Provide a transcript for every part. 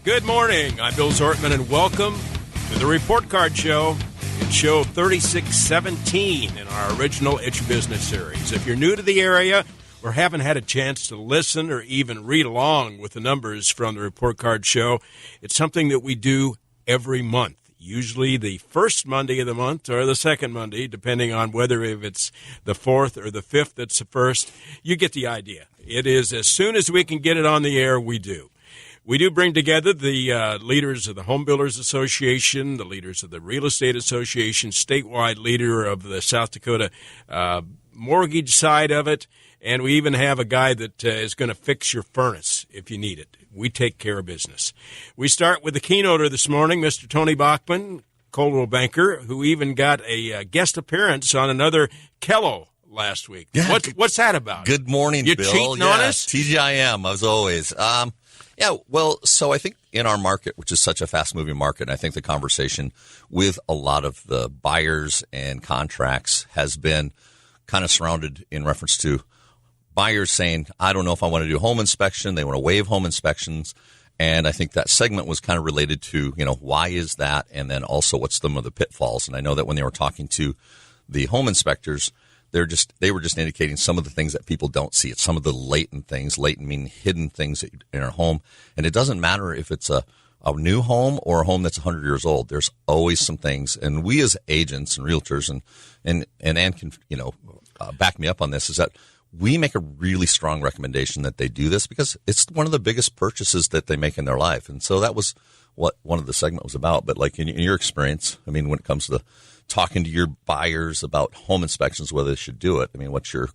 Good morning. I'm Bill Zortman, and welcome to the Report Card Show. It's show 3617 in our original It's Business series. If you're new to the area or haven't had a chance to listen or even read along with the numbers from the Report Card Show, it's something that we do every month. Usually the first Monday of the month or the second Monday, depending on whether if it's the fourth or the fifth that's the first. You get the idea. It is as soon as we can get it on the air, we do. We do bring together the leaders of the Home Builders Association, the leaders of the Real Estate Association, statewide leader of the South Dakota mortgage side of it, and we even have a guy that is going to fix your furnace if you need it. We take care of business. We start with the keynoter this morning, Mr. Tony Bachman, Coldwell banker, who even got a guest appearance on another KELO last week. Yeah, what's that about? Good morning, you Bill. You cheating on us? TGIM, as always. So I think in our market, which is such a fast-moving market, I think the conversation with a lot of the buyers and contracts has been kind of surrounded in reference to buyers saying, I don't know if I want to do a home inspection. They want to waive home inspections. And I think that segment was kind of related to, why is that? And then also what's some of the pitfalls? And I know that when they were talking to the home inspectors, they were just indicating some of the things that people don't see. It's some of the latent things, latent meaning hidden things in our home. And it doesn't matter if it's a new home or a home that's 100 years old. There's always some things. And we as agents and realtors, and Anne can, back me up on this, is that we make a really strong recommendation that they do this because it's one of the biggest purchases that they make in their life. And so that was what one of the segment was about. But like in your experience, I mean, when it comes to talking to your buyers about home inspections, whether they should do it, I mean, what's your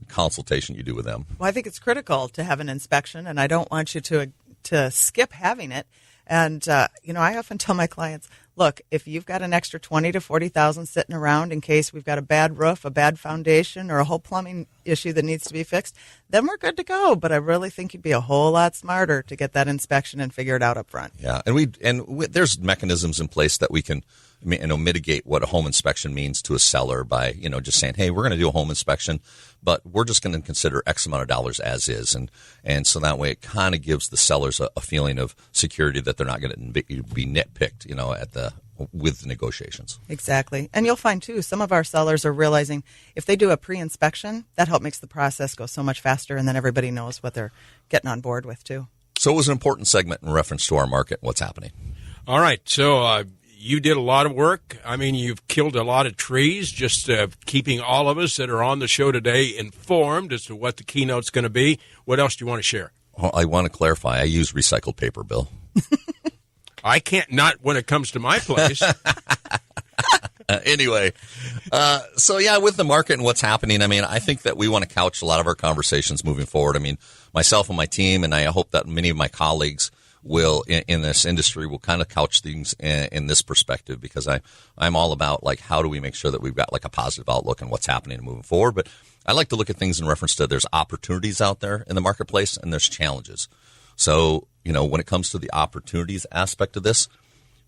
consultation you do with them? Well, I think it's critical to have an inspection, and I don't want you to skip having it. And, I often tell my clients, look, if you've got an extra $20,000 to $40,000 sitting around in case we've got a bad roof, a bad foundation, or a whole plumbing issue that needs to be fixed, then we're good to go. But I really think you'd be a whole lot smarter to get that inspection and figure it out up front. Yeah, and there's mechanisms in place that we can mitigate what a home inspection means to a seller by, just saying, hey, we're going to do a home inspection, but we're just going to consider X amount of dollars as is. And so that way it kind of gives the sellers a feeling of security that they're not going to be nitpicked, with the negotiations. Exactly. And you'll find, too, some of our sellers are realizing if they do a pre-inspection, that makes the process go so much faster, and then everybody knows what they're getting on board with, too. So it was an important segment in reference to our market and what's happening. All right. So you did a lot of work. I mean, you've killed a lot of trees, just keeping all of us that are on the show today informed as to what the keynote's going to be. What else do you want to share? Well, I want to clarify. I use recycled paper, Bill. I can't not when it comes to my place. Anyway, with the market and what's happening, I mean, I think that we want to couch a lot of our conversations moving forward. I mean, myself and my team, and I hope that many of my colleagues will in this industry will kind of couch things in this perspective, because I'm all about, like, how do we make sure that we've got like a positive outlook on what's happening and moving forward. But I like to look at things in reference to there's opportunities out there in the marketplace and there's challenges. So, when it comes to the opportunities aspect of this,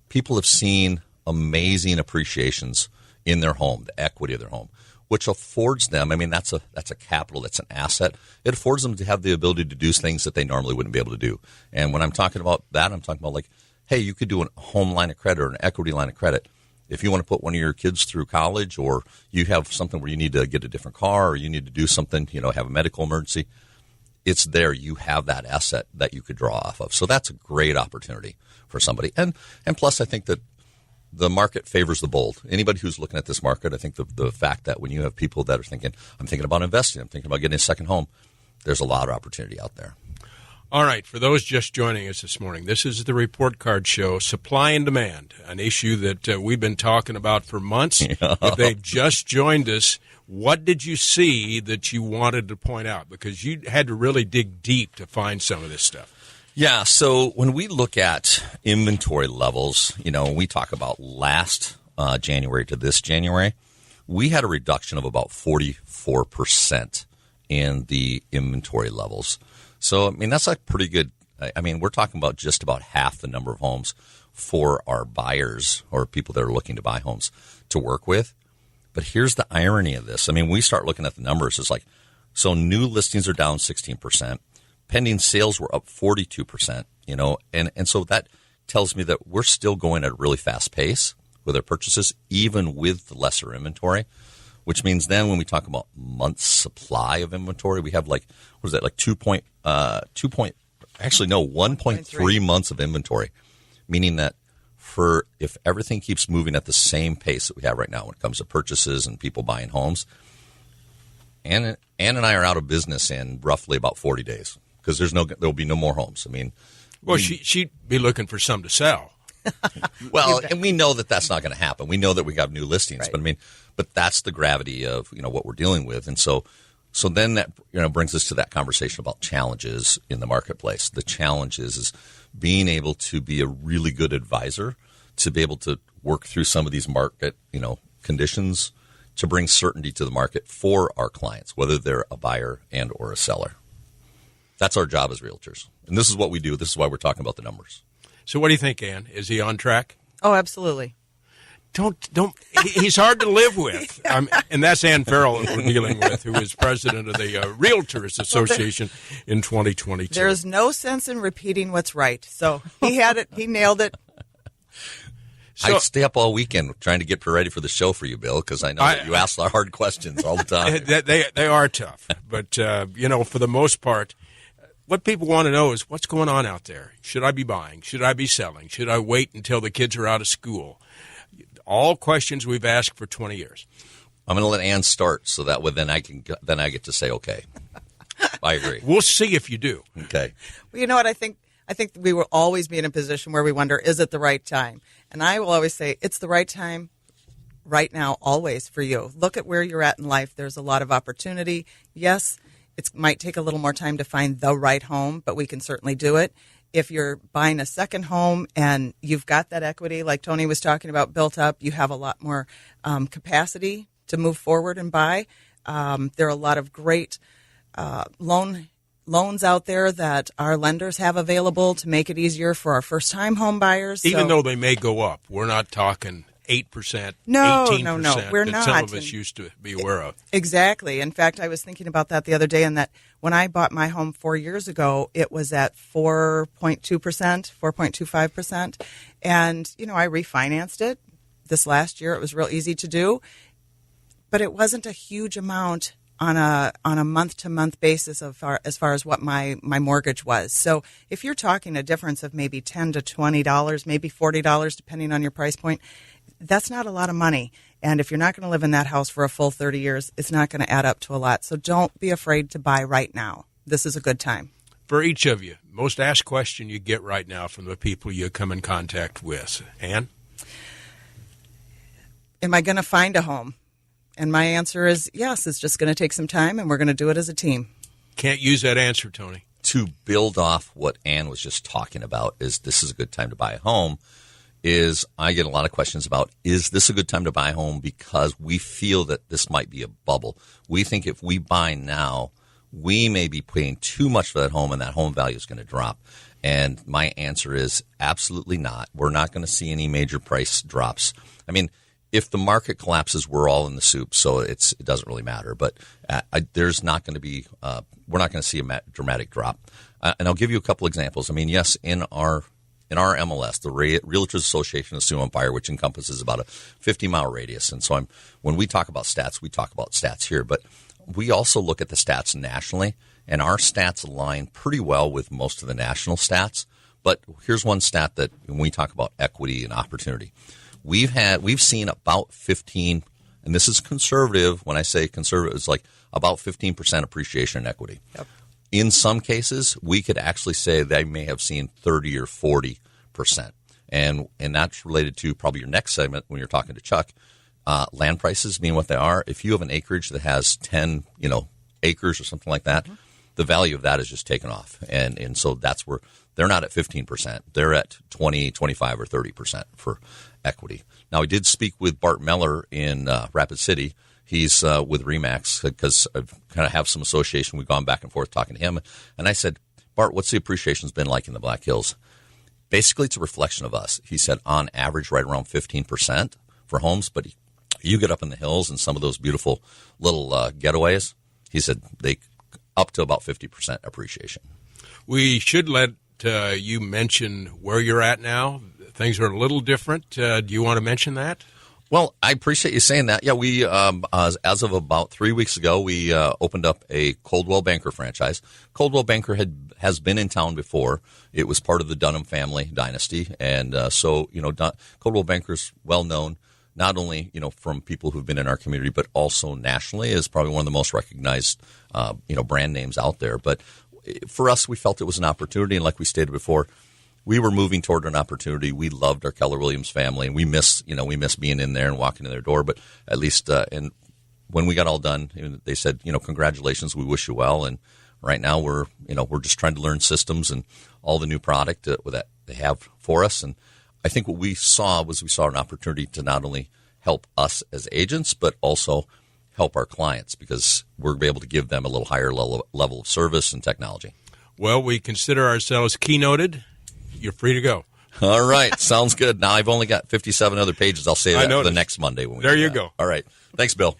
people have seen amazing appreciations in their home, the equity of their home, which affords them, I mean, that's a capital, that's an asset. It affords them to have the ability to do things that they normally wouldn't be able to do. And when I'm talking about that, I'm talking about, like, hey, you could do a home line of credit or an equity line of credit. If you want to put one of your kids through college, or you have something where you need to get a different car, or you need to do something, have a medical emergency, it's there. You have that asset that you could draw off of. So that's a great opportunity for somebody. And plus, I think that the market favors the bold. Anybody who's looking at this market, I think the fact that when you have people that are thinking, I'm thinking about investing, I'm thinking about getting a second home, there's a lot of opportunity out there. All right, for those just joining us this morning, this is the Report Card Show, supply and demand, an issue that we've been talking about for months. Yeah. If they've just joined us, what did you see that you wanted to point out? Because you had to really dig deep to find some of this stuff. Yeah, so when we look at inventory levels, we talk about last January to this January, we had a reduction of about 44% in the inventory levels. So, I mean, that's like pretty good. I mean, we're talking about just about half the number of homes for our buyers or people that are looking to buy homes to work with. But here's the irony of this. I mean, we start looking at the numbers. It's like, so new listings are down 16%. Pending sales were up 42%, and so that tells me that we're still going at a really fast pace with our purchases, even with the lesser inventory, which means then when we talk about months supply of inventory, we have 1.3 months of inventory, meaning that if everything keeps moving at the same pace that we have right now when it comes to purchases and people buying homes, Ann and I are out of business in roughly about 40 days because there'll be no more homes. Well, she'd be looking for some to sell. Well, and we know that that's not going to happen. We know that we got new listings, Right. but that's the gravity of what we're dealing with, and so then that brings us to that conversation about challenges in the marketplace. The challenge is being able to be a really good advisor, to be able to work through some of these market conditions, to bring certainty to the market for our clients, whether they're a buyer and or a seller. That's our job as realtors, and this is what we do. This is why we're talking about the numbers. So what do you think, Ann? Is he on track? Oh, absolutely. Don't. He's hard to live with. And that's Anne Ferrell that we're dealing with, who is president of the Realtors Association in 2022. There's no sense in repeating what's right. So he had it. He nailed it. I stay up all weekend trying to get ready for the show for you, Bill, because I know that you ask the hard questions all the time. They are tough. But, for the most part, what people want to know is what's going on out there. Should I be buying? Should I be selling? Should I wait until the kids are out of school? All questions we've asked for 20 years. I'm going to let Ann start so that way then I get to say okay. I agree. We'll see if you do. Okay. Well, you know what? I think we will always be in a position where we wonder, is it the right time? And I will always say it's the right time right now, always for you. Look at where you're at in life. There's a lot of opportunity. Yes, it might take a little more time to find the right home, but we can certainly do it. If you're buying a second home and you've got that equity, like Tony was talking about, built up, you have a lot more capacity to move forward and buy. There are a lot of great loans out there that our lenders have available to make it easier for our first-time home buyers. Even though they may go up, we're not talking 8%, No, 18% we're that not. some of us used to be aware of. Exactly. In fact, I was thinking about that the other day, and that when I bought my home 4 years ago, it was at 4.2%, 4.25%. And, I refinanced it this last year. It was real easy to do, but it wasn't a huge amount on a month-to-month basis as far as what my mortgage was. So if you're talking a difference of maybe $10 to $20, maybe $40, depending on your price point, that's not a lot of money. And if you're not going to live in that house for a full 30 years, it's not going to add up to a lot. So don't be afraid to buy right now. This is a good time. For each of you, most asked question you get right now from the people you come in contact with. Ann? Am I going to find a home? And my answer is yes, it's just going to take some time, and we're going to do it as a team. Can't use that answer, Tony. To build off what Ann was just talking about, is this is a good time to buy a home, is I get a lot of questions about, is this a good time to buy a home because we feel that this might be a bubble. We think if we buy now, we may be paying too much for that home and that home value is going to drop. And my answer is absolutely not. We're not going to see any major price drops. I mean, if the market collapses, we're all in the soup, so it doesn't really matter. But there's not going to be we're not going to see a dramatic drop. And I'll give you a couple examples. I mean, yes, in our MLS, the Realtors Association of Assume Buyer, which encompasses about a 50-mile radius. And so when we talk about stats, we talk about stats here. But we also look at the stats nationally, and our stats align pretty well with most of the national stats. But here's one stat that when we talk about equity and opportunity, we've seen about 15, and this is conservative. When I say conservative, it's like about 15% appreciation in equity. Yep. In some cases, we could actually say they may have seen 30 or 40%. And that's related to probably your next segment when you're talking to Chuck. Land prices being what they are. If you have an acreage that has 10, acres or something like that, the value of that is just taken off. And so that's where they're not at 15%. They're at 20, 25, or 30% for equity. Now, I did speak with Bart Meller in Rapid City. He's with RE/MAX because I kind of have some association. We've gone back and forth talking to him. And I said, Bart, what's the appreciation's been like in the Black Hills? Basically, it's a reflection of us. He said on average right around 15% for homes. But you get up in the hills and some of those beautiful little getaways, he said they up to about 50% appreciation. We should let you mention where you're at now. Things are a little different. Do you want to mention that? Well, I appreciate you saying that. Yeah, we as of about 3 weeks ago, we opened up a Coldwell Banker franchise. Coldwell Banker has been in town before. It was part of the Dunham family dynasty, and so Coldwell Banker's well known not only from people who've been in our community, but also nationally is probably one of the most recognized brand names out there. But for us, we felt it was an opportunity, and like we stated before, we were moving toward an opportunity. We loved our Keller Williams family, and we miss being in there and walking in their door. But at least, and when we got all done, they said, congratulations, we wish you well. And right now, we're just trying to learn systems and all the new product that they have for us. And I think what we saw an opportunity to not only help us as agents, but also help our clients because we're able to give them a little higher level of service and technology. Well, we consider ourselves keynoted. You're free to go. All right. Sounds good. Now I've only got 57 other pages. I'll say that for the next Monday. When we there you go. All right. Thanks, Bill.